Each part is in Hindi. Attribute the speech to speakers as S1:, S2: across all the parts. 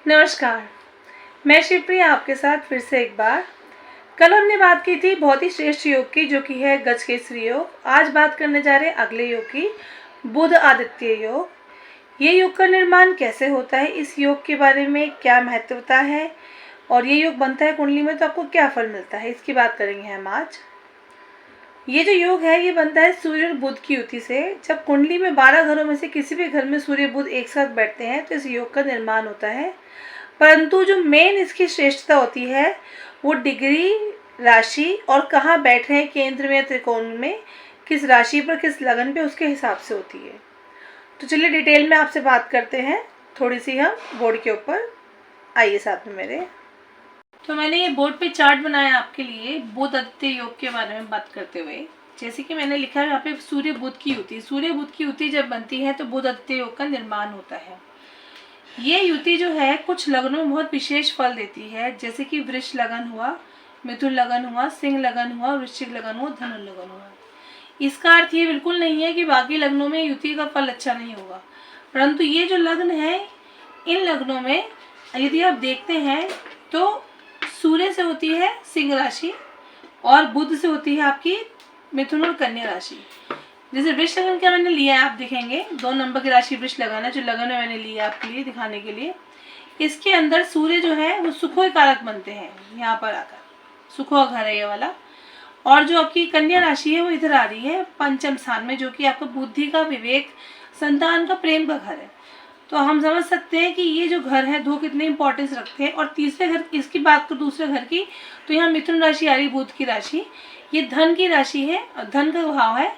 S1: नमस्कार, मैं शिवप्रिया आपके साथ फिर से एक बार। कल हमने बात की थी बहुत ही श्रेष्ठ योग की, जो कि है गजकेसरी योग। आज बात करने जा रहे हैं अगले योग की, बुध आदित्य योग। ये योग का निर्माण कैसे होता है, इस योग के बारे में क्या महत्वता है और ये योग बनता है कुंडली में तो आपको क्या फल मिलता है, इसकी बात करेंगे हम आज। ये जो योग है ये बनता है सूर्य और बुध की युति से। जब कुंडली में 12 घरों में से किसी भी घर में सूर्य बुध एक साथ बैठते हैं तो इस योग का निर्माण होता है। परंतु जो मेन इसकी श्रेष्ठता होती है वो डिग्री, राशि और कहाँ बैठ रहे हैं, केंद्र में या त्रिकोण में, किस राशि पर, किस लगन पे, उसके हिसाब से होती है। तो चलिए डिटेल में आपसे बात करते हैं थोड़ी सी हम बोर्ड के ऊपर। आइए साथ में मेरे। तो मैंने ये बोर्ड पे चार्ट बनाया आपके लिए बुध आदित्य योग के बारे में बात करते हुए। जैसे कि मैंने लिखा है यहाँ पे सूर्य बुध की युति। सूर्य बुध की युति जब बनती है तो बुध आदित्य योग का निर्माण होता है। ये युति जो है कुछ लगनों में बहुत विशेष फल देती है, जैसे कि वृष लगन हुआ, मिथुन लगन हुआ, सिंह लगन हुआ, वृश्चिक लगन हुआ, धनु लगन हुआ। इसका अर्थ ये बिल्कुल नहीं है कि बाकी लग्नों में युति का फल अच्छा नहीं होगा, परंतु ये जो लग्न है इन लग्नों में यदि आप देखते हैं तो सूर्य से होती है सिंह राशि और बुध से होती है आपकी मिथुन और कन्या राशि। जैसे वृष लगन का मैंने लिया है, आप देखेंगे 2 नंबर की राशि वृष लगन है, जो लगन है मैंने लिया आपके लिए दिखाने के लिए। इसके अंदर सूर्य जो है वो सुखों कारक बनते हैं, यहाँ पर आकर सुखों का घर है ये वाला। और जो आपकी कन्या राशि है वो इधर आ रही है पंचम स्थान में, जो कि आपका बुद्धि का, विवेक, संतान का, प्रेम का घर है। तो हम समझ सकते हैं कि ये जो घर है दो कितने इंपॉर्टेंस रखते हैं। और तीसरे घर, इसकी बात करो दूसरे घर की, तो यहाँ मिथुन राशि आ रही, बुध की राशि, ये धन की राशि है, धन का भाव है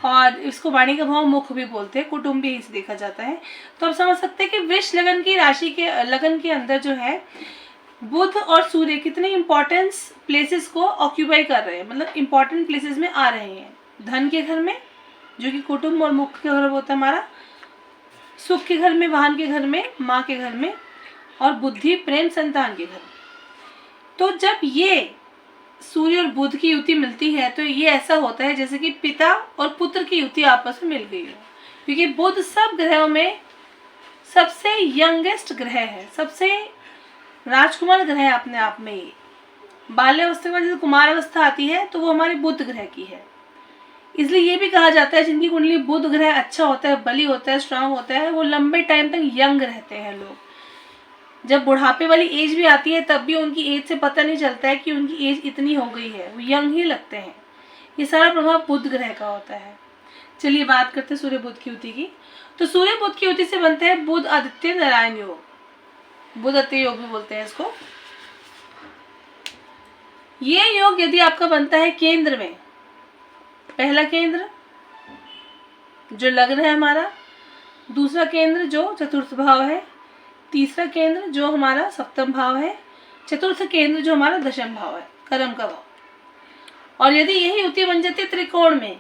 S1: और इसको वाणी का भाव मुख भी बोलते हैं, कुटुंब भी इसे देखा जाता है। तो आप समझ सकते हैं कि वृष लगन की राशि के लगन के अंदर जो है बुध और सूर्य कितने इंपॉर्टेंस प्लेसेस को ऑक्यूपाई कर रहे हैं, मतलब इंपॉर्टेंट प्लेसेस में आ रहे हैं। धन के घर में जो कि कुटुंब और मुख के घर होता है हमारा, सुख के घर में, वाहन के घर में, माँ के घर में, और बुद्धि, प्रेम, संतान के घर। तो जब ये सूर्य और बुध की युति मिलती है तो ये ऐसा होता है जैसे कि पिता और पुत्र की युति आपस में मिल गई हो, क्योंकि बुध सब ग्रहों में सबसे यंगेस्ट ग्रह है, सबसे राजकुमार ग्रह है अपने आप में। ही बाल्यावस्था के बाद जैसे कुमार अवस्था आती है तो वो हमारे बुध ग्रह की है। इसलिए ये भी कहा जाता है जिनकी कुंडली बुध ग्रह अच्छा होता है, बली होता है, स्ट्रांग होता है, वो लंबे टाइम तक यंग रहते हैं लोग। जब बुढ़ापे वाली एज भी आती है तब भी उनकी एज से पता नहीं चलता है कि उनकी एज इतनी हो गई है, वो यंग ही लगते हैं। ये सारा प्रभाव बुध ग्रह का होता है। चलिए बात करते हैं सूर्य बुध की युति की। तो सूर्य बुध की युति से बनता है बुध आदित्य नारायण योग, बुध आदित्य योग भी बोलते हैं इसको। ये योग यदि आपका बनता है केंद्र में, पहला केंद्र जो लग्न है हमारा, दूसरा केंद्र जो चतुर्थ भाव है, तीसरा केंद्र जो हमारा सप्तम भाव है, चतुर्थ केंद्र जो हमारा दशम भाव है, कर्म का भाव। और यदि यही युति बन जाती है त्रिकोण में,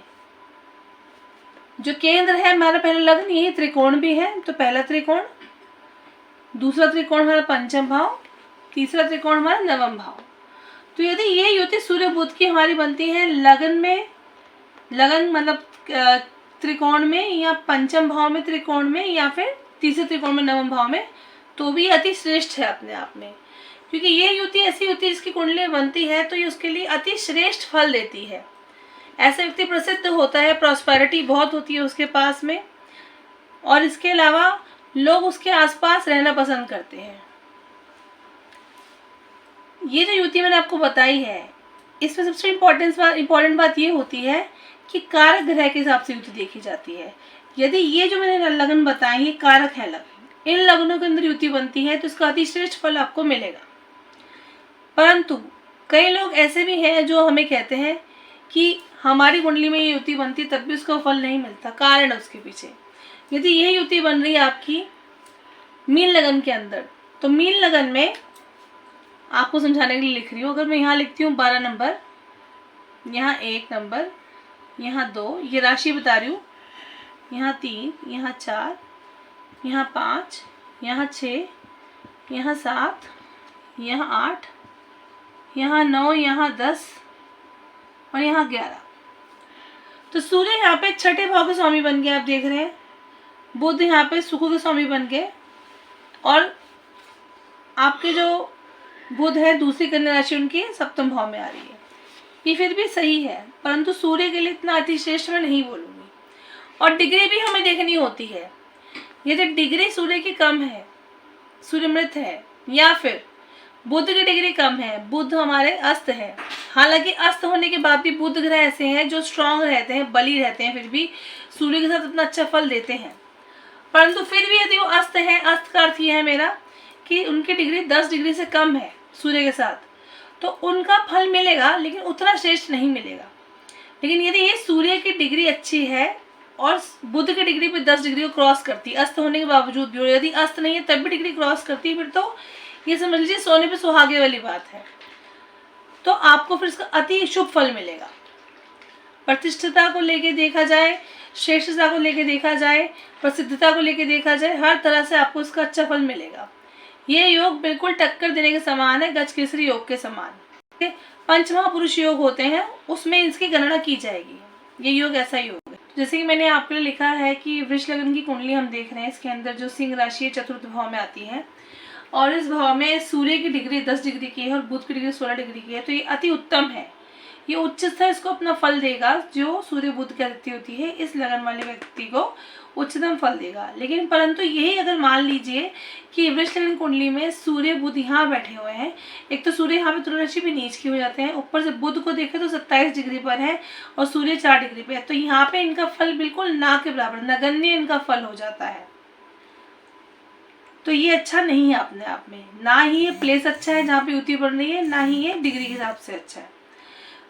S1: जो केंद्र है हमारा पहला लग्न, यही त्रिकोण भी है, तो पहला त्रिकोण, दूसरा त्रिकोण हमारा पंचम भाव, तीसरा त्रिकोण हमारा नवम भाव। तो यदि ये युति सूर्य बुध की हमारी बनती है लगन में, लगन मतलब त्रिकोण में या पंचम भाव में त्रिकोण में या फिर तीसरे त्रिकोण में नवम भाव में, तो भी अति श्रेष्ठ है अपने आप में। क्योंकि ये युति ऐसी युति जिसकी कुंडली बनती है तो ये उसके लिए अति श्रेष्ठ फल देती है। ऐसा व्यक्ति प्रसिद्ध होता है, प्रॉस्पेरिटी बहुत होती है उसके पास में, और इसके अलावा लोग उसके आसपास रहना पसंद करते हैं। ये जो युति मैंने आपको बताई है इसमें सबसे इम्पोर्टेंट बात ये होती है कि कारक ग्रह के हिसाब से युति देखी जाती है। यदि ये जो मैंने लगन बताए ये कारक है लगन, इन लगनों के अंदर युति बनती है तो इसका अतिश्रेष्ठ फल आपको मिलेगा। परंतु कई लोग ऐसे भी हैं जो हमें कहते हैं कि हमारी कुंडली में ये युति बनती तब भी उसका फल नहीं मिलता। कारण है उसके पीछे। यदि यही युति बन रही है आपकी मीन लगन के अंदर, तो मीन लगन में आपको समझाने के लिए लिख रही हूँ। अगर मैं यहाँ लिखती हूँ 12 नंबर, यहाँ 1 नंबर, यहाँ 2, ये राशि बता रही हूँ, यहाँ 3, यहाँ 4, यहाँ 5, यहाँ 6, यहाँ 7, यहाँ 8, यहाँ 9, यहाँ 10 और यहाँ 11। तो सूर्य यहाँ पे छठे भाव के स्वामी बन गए, आप देख रहे हैं। बुध यहाँ पे सुखों के स्वामी बन गए और आपके जो बुध है दूसरी कन्या राशि उनकी सप्तम भाव में आ रही है। ये फिर भी सही है, परंतु सूर्य के लिए इतना अतिश्रेष्ठ मैं नहीं बोलूँगी। और डिग्री भी हमें देखनी होती है। यदि डिग्री सूर्य की कम है, सूर्य मृत है, या फिर बुध की डिग्री कम है, बुध हमारे अस्त है, हालांकि अस्त होने के बाद भी बुध ग्रह ऐसे हैं जो स्ट्रांग रहते हैं, बली रहते हैं, फिर भी सूर्य के साथ इतना अच्छा फल देते हैं। परंतु फिर भी यदि वो अस्त है, अस्त का अर्थ यह है मेरा कि उनकी डिग्री 10 डिग्री से कम है सूर्य के साथ, तो उनका फल मिलेगा लेकिन उतना श्रेष्ठ नहीं मिलेगा। लेकिन यदि ये सूर्य की डिग्री अच्छी है और बुध की डिग्री पे 10 डिग्री को क्रॉस करती है अस्त होने के बावजूद भी, और यदि अस्त नहीं है तब भी डिग्री क्रॉस करती है, फिर तो ये समझ लीजिए सोने पे सुहागे वाली बात है। तो आपको फिर इसका अति शुभ फल मिलेगा। प्रतिष्ठिता को लेके देखा जाए, श्रेष्ठता को लेके देखा जाए, प्रसिद्धता को लेके देखा जाए, हर तरह से आपको इसका अच्छा फल मिलेगा। ये योग बिल्कुल टक्कर देने के समान है, गजकेसरी योग के समान। पंच महापुरुष योग होते हैं, उसमें इसकी गणना की जाएगी। ये योग ऐसा योग है। जैसे कि मैंने आपके लिए लिखा है कि वृष लग्न की कुंडली हम देख रहे हैं, इसके अंदर जो सिंह राशि चतुर्थ भाव में आती है और इस भाव में सूर्य की डिग्री 10 डिग्री की है और बुध की डिग्री 16 डिग्री की है, तो ये अति उत्तम है। ये उच्च स्तर इसको अपना फल देगा। जो सूर्य बुध की आदित्य होती है, इस लगन वाले व्यक्ति को उच्चतम फल देगा। लेकिन परंतु यही अगर मान लीजिए कि वृष लग्न कुंडली में सूर्य बुध यहाँ बैठे हुए हैं, एक तो सूर्य यहाँ पे तुला राशि भी नीच की हो जाते हैं, ऊपर से बुध को देखें तो 27 डिग्री पर है और सूर्य 4 डिग्री पे है, तो यहाँ पे इनका फल बिल्कुल ना के बराबर, नगण्य इनका फल हो जाता है। तो ये अच्छा नहीं है अपने आप में, ना ही ये प्लेस अच्छा है जहाँ पे युति बन रही है, ना ही ये डिग्री के हिसाब से अच्छा है।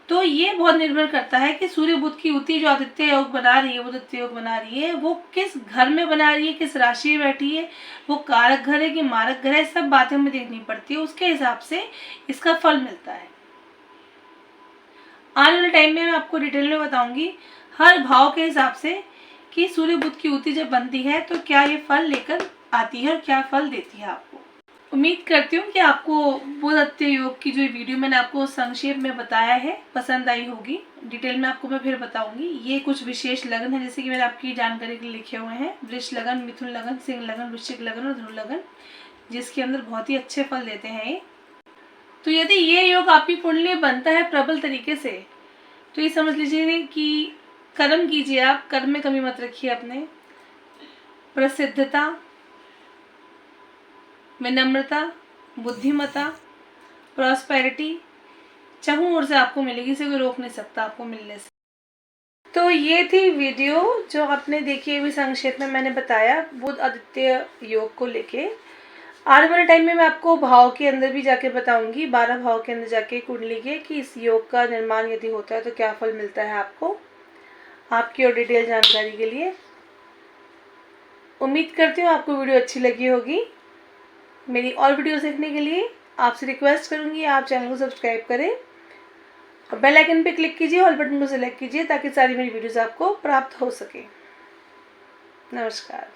S1: तो ये बहुत निर्भर करता है कि सूर्य बुध की युति जो आदित्य योग बना रही है, वो आदित्य योग बना रही है, वो किस घर में बना रही है, किस राशि में बैठी है, वो कारक घर है कि मारक घर है, सब बातें हमें देखनी पड़ती है। उसके हिसाब से इसका फल मिलता है। आने वाले टाइम में मैं आपको डिटेल में बताऊंगी हर भाव के हिसाब से कि सूर्य बुध की युति जब बनती है तो क्या ये फल लेकर आती है और क्या फल देती है आपको। उम्मीद करती हूँ कि आपको बुध आदित्य योग की जो वीडियो मैंने आपको संक्षेप में बताया है पसंद आई होगी। डिटेल में आपको मैं फिर बताऊंगी। ये कुछ विशेष लगन है जैसे कि मैंने आपकी जानकारी के लिए लिखे हुए हैं, वृष लगन, मिथुन लगन, सिंह लगन, वृश्चिक लगन और धनु लगन, जिसके अंदर बहुत ही अच्छे फल देते हैं ये। तो यदि ये योग आपकी कुंडली में बनता है प्रबल तरीके से, तो ये समझ लीजिए कि कर्म कीजिए आप, कर्म में कमी मत रखिए अपने। प्रसिद्धता, विनम्रता, बुद्धिमता, प्रॉस्पेरिटी चाहूँ ओर से आपको मिलेगी, इसे कोई रोक नहीं सकता आपको मिलने से। तो ये थी वीडियो जो आपने देखी है, भी संक्षेप में मैंने बताया बुध आदित्य योग को लेके। आने वाले टाइम में मैं आपको भाव के अंदर भी जाके बताऊंगी, 12 भाव के अंदर जाके कुंडली के, कि इस योग का निर्माण यदि होता है तो क्या फल मिलता है आपको, आपकी और डिटेल जानकारी के लिए। उम्मीद करती हूँ आपको वीडियो अच्छी लगी होगी। मेरी और वीडियो देखने के लिए आपसे रिक्वेस्ट करूँगी आप चैनल को सब्सक्राइब करें और बेल आइकन पे क्लिक कीजिए, ऑल बटन को सेलेक्ट कीजिए ताकि सारी मेरी वीडियोस आपको प्राप्त हो सके। नमस्कार।